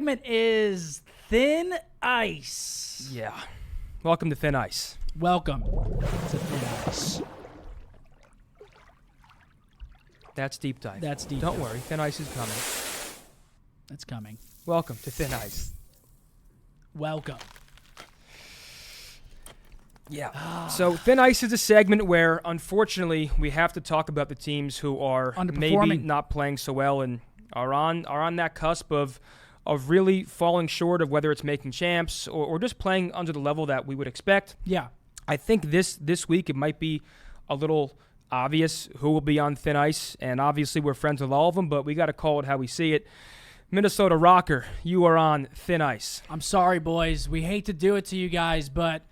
Segment is Thin Ice. Yeah. Welcome to Thin Ice. Welcome to Thin Ice. That's deep dive. That's deep Don't dive. worry, Thin Ice is coming. That's coming. Welcome to Thin Ice. Welcome. Yeah. So Thin Ice is a segment where, unfortunately, we have to talk about the teams who are maybe not playing so well and are on that cusp of really falling short of whether it's making champs or just playing under the level that we would expect. Yeah. I think this week it might be a little obvious who will be on Thin Ice, and obviously we're friends with all of them, but we got to call it how we see it. Minnesota Rokkr, you are on Thin Ice. I'm sorry, boys. We hate to do it to you guys, but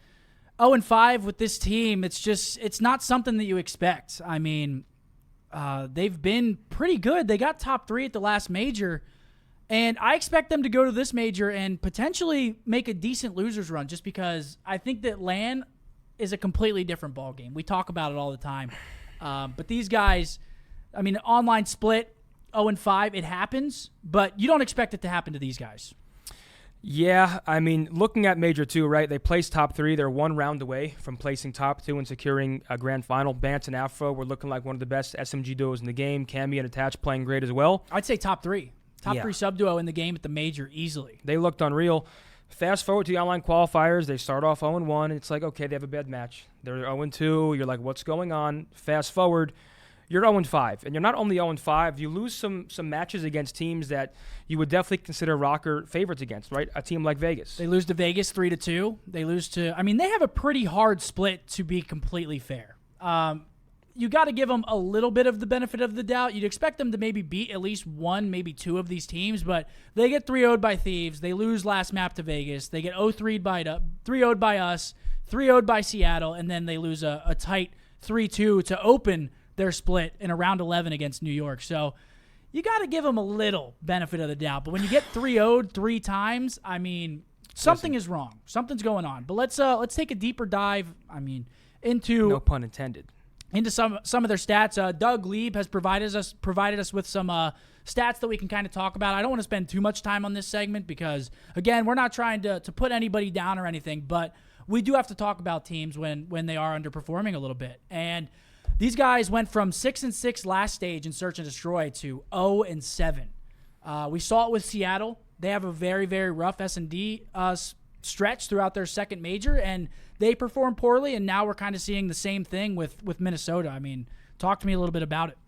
0-5 with this team, it's not something that you expect. I mean, they've been pretty good. They got top 3 at the last major, and I expect them to go to this major and potentially make a decent losers run just because I think that LAN is a completely different ballgame. We talk about it all the time. But these guys, I mean, online split, 0-5, it happens, but you don't expect it to happen to these guys. Yeah, I mean, looking at Major 2, right, they placed top 3. They're one round away from placing top 2 and securing a grand final. Bance and Afro were looking like one of the best SMG duos in the game. Cammy and Attach playing great as well. I'd say top 3. Top 3 sub-duo in the game at the major easily. They looked unreal. Fast forward to the online qualifiers. They start off 0-1. It's like, okay, they have a bad match. They're 0-2. You're like, what's going on? Fast forward. You're 0-5, and you're not only 0-5, you lose some matches against teams that you would definitely consider Rokkr favorites against, right? A team like Vegas. They lose to Vegas 3-2. They lose to, I mean, they have a pretty hard split to be completely fair. You got to give them a little bit of the benefit of the doubt. You'd expect them to maybe beat at least one, maybe two of these teams, but they get 3-0'd by Thieves. They lose last map to Vegas. They get 3-0'd by us, 3-0'd by Seattle, and then they lose a tight 3-2 to open their split in a round 11 against New York. So you got to give them a little benefit of the doubt. But when you get 3-0'd 3 times, I mean, something is wrong. Something's going on. But let's take a deeper dive, I mean, into... No pun intended. Into some of their stats. Doug Lieb has provided us with some stats that we can kind of talk about. I don't want to spend too much time on this segment because, again, we're not trying to put anybody down or anything, but we do have to talk about teams when they are underperforming a little bit. And these guys went from 6-6 last stage in Search and Destroy to 0-7. We saw it with Seattle. They have a very, very rough S&D stretch throughout their second major, and they performed poorly, and now we're kind of seeing the same thing with Minnesota. I mean, talk to me a little bit about it.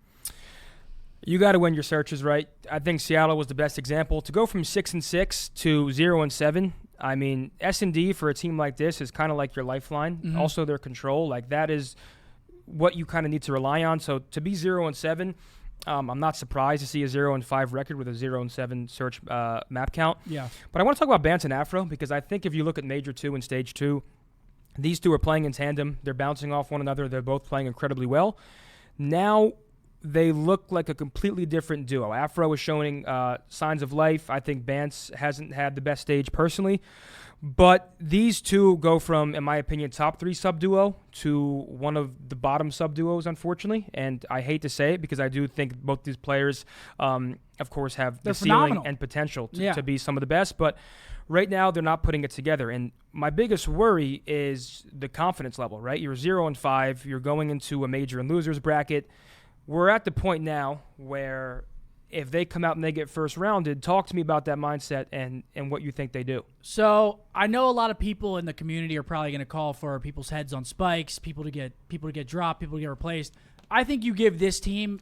You got to win your searches, right? I think Seattle was the best example. To go from 6-6 to 0-7, I mean, S&D for a team like this is kind of like your lifeline. Mm-hmm. Also, their control, like that is what you kind of need to rely on. So to be 0-7, I'm not surprised to see a 0-5 record with a 0-7 search map count. Yeah. But I want to talk about Bance and Afro because I think if you look at Major 2 and Stage 2, these two are playing in tandem. They're bouncing off one another. They're both playing incredibly well. Now they look like a completely different duo. Afro is showing signs of life. I think Bance hasn't had the best stage personally. But these two go from, in my opinion, top 3 sub-duo to one of the bottom sub-duos, unfortunately. And I hate to say it because I do think both these players, of course, have the ceiling and potential to be some of the best. But right now, they're not putting it together. And my biggest worry is the confidence level, right? You're 0-5. You're going into a major and losers bracket. We're at the point now where if they come out and they get first rounded, talk to me about that mindset and what you think they do. So I know a lot of people in the community are probably going to call for people's heads on spikes, people to get dropped, people to get replaced. I think you give this team,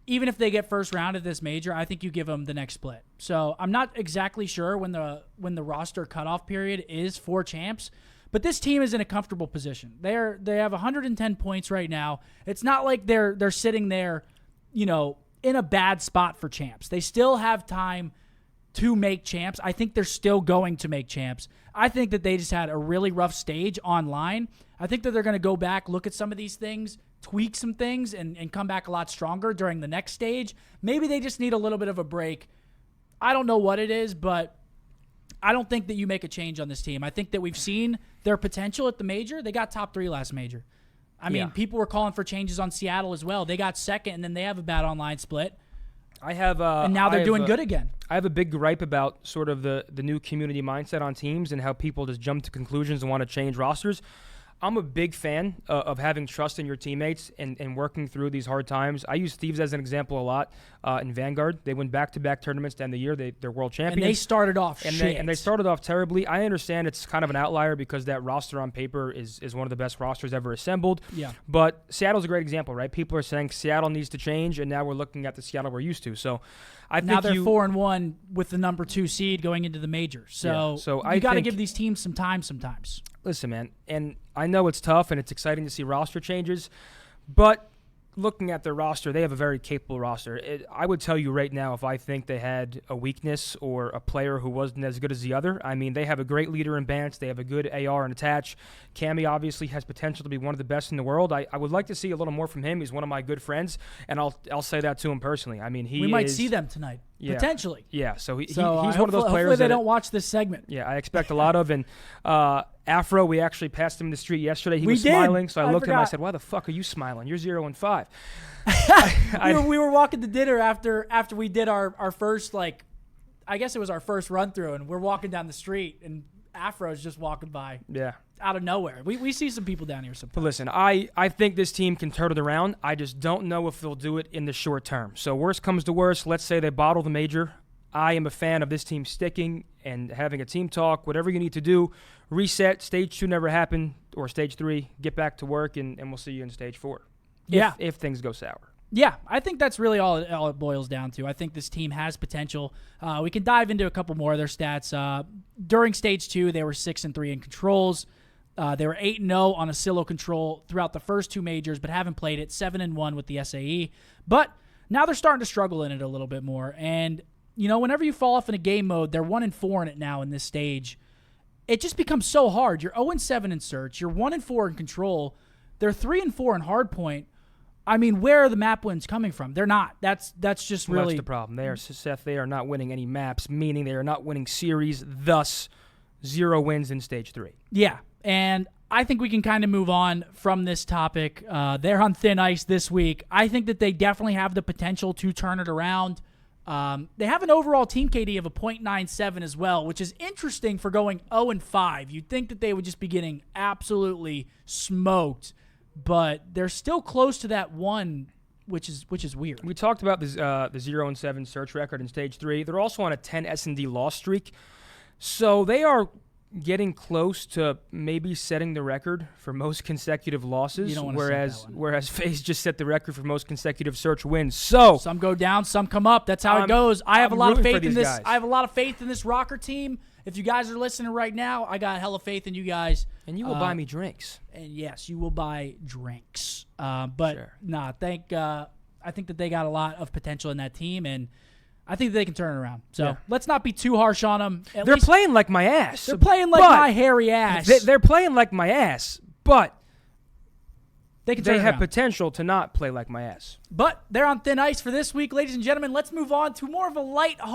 even if they get first round at this major, I think you give them the next split. So I'm not exactly sure when the roster cutoff period is for champs, but this team is in a comfortable position. They have 110 points right now. It's not like they're sitting there, you know, in a bad spot for champs. They still have time to make champs. I think they're still going to make champs. I think that they just had a really rough stage online. I think that they're going to go back, look at some of these things, tweak some things, and come back a lot stronger during the next stage. Maybe they just need a little bit of a break. I don't know what it is, but I don't think that you make a change on this team. I think that we've seen their potential at the major. They got top 3 last major. I mean, people were calling for changes on Seattle as well. They got second, and then they have a bad online split. I have, and now they're doing good again. I have a big gripe about sort of the new community mindset on teams and how people just jump to conclusions and want to change rosters. I'm a big fan of having trust in your teammates and working through these hard times. I use Thieves as an example a lot in Vanguard. They win back-to-back tournaments to end the year. They're world champions. And they started off and they started off terribly. I understand it's kind of an outlier because that roster on paper is one of the best rosters ever assembled. Yeah. But Seattle's a great example, right? People are saying Seattle needs to change, and now we're looking at the Seattle we're used to. So I think now they're 4-1 with the number 2 seed going into the major. So you got to give these teams some time sometimes. Listen, man, and I know it's tough and it's exciting to see roster changes, but looking at their roster, they have a very capable roster. I would tell you right now, if I think they had a weakness or a player who wasn't as good as the other, I mean, they have a great leader in Bance. They have a good AR and attach. Cammy obviously has potential to be one of the best in the world. I would like to see a little more from him. He's one of my good friends, and I'll say that to him personally. I mean, we might see them tonight. Yeah. Potentially. Yeah, so he's one of those players. Hopefully they don't watch this segment. Yeah, I expect a lot of. And Afro, we actually passed him in the street yesterday. He was smiling, so I looked at him. I said, "Why the fuck are you smiling? You're 0-5." We were walking to dinner after we did our first, I guess it was our first run through, and we're walking down the street, and Afro's just walking by. Yeah. Out of nowhere. We see some people down here sometimes. But listen, I think this team can turn it around. I just don't know if they'll do it in the short term. So worst comes to worst, let's say they bottle the major. I am a fan of this team sticking and having a team talk, whatever you need to do. Reset, stage 2 never happened, or stage 3, get back to work, and we'll see you in stage 4. If things go sour. Yeah, I think that's really all it boils down to. I think this team has potential. We can dive into a couple more of their stats. During stage 2, they were 6-3 in controls. They were 8-0 on a silo control throughout the first 2 majors, but haven't played it. 7-1 with the SAE. But now they're starting to struggle in it a little bit more. And, whenever you fall off in a game mode, they're 1-4 in it now in this stage. It just becomes so hard. You're 0-7 in search. You're 1-4 in control. They're 3-4 in hardpoint. I mean, where are the map wins coming from? They're not. That's just really... That's the problem. They are not winning any maps, meaning they are not winning series, thus 0 wins in stage 3. Yeah. And I think we can kind of move on from this topic. They're on thin ice this week. I think that they definitely have the potential to turn it around. They have an overall team KD of a 0.97 as well, which is interesting for going 0-5. You'd think that they would just be getting absolutely smoked, but they're still close to that 1, which is weird. We talked about the 0-7 search record in stage 3. They're also on a 10 S&D loss streak. So they are getting close to maybe setting the record for most consecutive losses, you don't want to whereas FaZe just set the record for most consecutive search wins. So some go down, some come up. That's how it goes. I have a lot of faith in this. I have a lot of faith in this Rokkr team. If you guys are listening right now, I got hella faith in you guys. And you will buy me drinks. And yes, you will buy drinks. But sure. I think that they got a lot of potential in that team, and I think they can turn it around. So let's not be too harsh on them. They're playing like my ass. They're playing like my hairy ass. They're playing like my ass, but they have around. potential to not play like my ass. But they're on thin ice for this week, ladies and gentlemen. Let's move on to more of a light-hearted